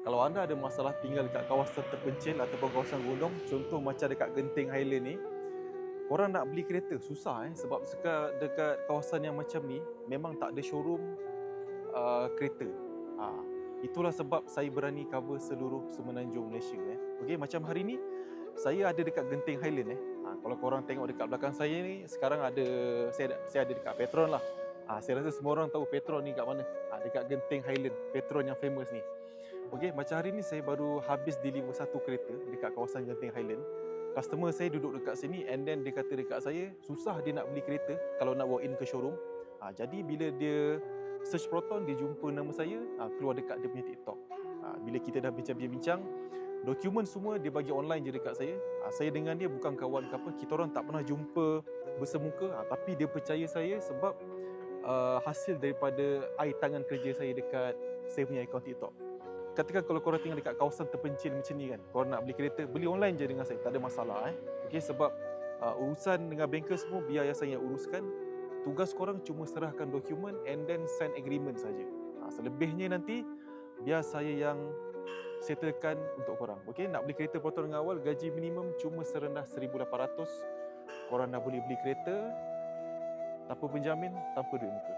Kalau anda ada masalah tinggal dekat kawasan terpencil ataupun kawasan gunung, contoh macam dekat Genting Highland ni, korang nak beli kereta susah sebab dekat kawasan yang macam ni memang tak ada showroom kereta. Itulah sebab saya berani cover seluruh semenanjung Malaysia. Okey, macam hari ni saya ada dekat Genting Highland. Kalau korang tengok dekat belakang saya ni, sekarang saya ada dekat Petron lah. Saya rasa semua orang tahu Petron ni kat mana. Dekat Genting Highland, Petron yang famous ni. Okey, macam hari ni saya baru habis deliver satu kereta dekat kawasan Genting Highland. Customer saya duduk dekat sini and then dia kata dekat saya, susah dia nak beli kereta kalau nak walk in ke showroom. Jadi bila dia search Proton, dia jumpa nama saya, keluar dekat dia punya TikTok. Bila kita dah bincang-bincang, dokumen semua dia bagi online je dekat saya. Saya dengan dia bukan kawan ke apa, kita orang tak pernah jumpa bersemuka, tapi dia percaya saya sebab hasil daripada air tangan kerja saya dekat saya punya akaun TikTok. Katakan kalau korang tinggal dekat kawasan terpencil macam ni kan, korang nak beli kereta, beli online je dengan saya, tak ada masalah. Okey, sebab urusan dengan banker semua biar saya yang uruskan. Tugas korang cuma serahkan dokumen and then sign agreement saja. Selebihnya nanti biar saya yang settlekan untuk korang. Okey, nak beli kereta Proton dengan awal, gaji minimum cuma serendah 1,800. Korang dah boleh beli kereta tanpa penjamin, tanpa duit muka.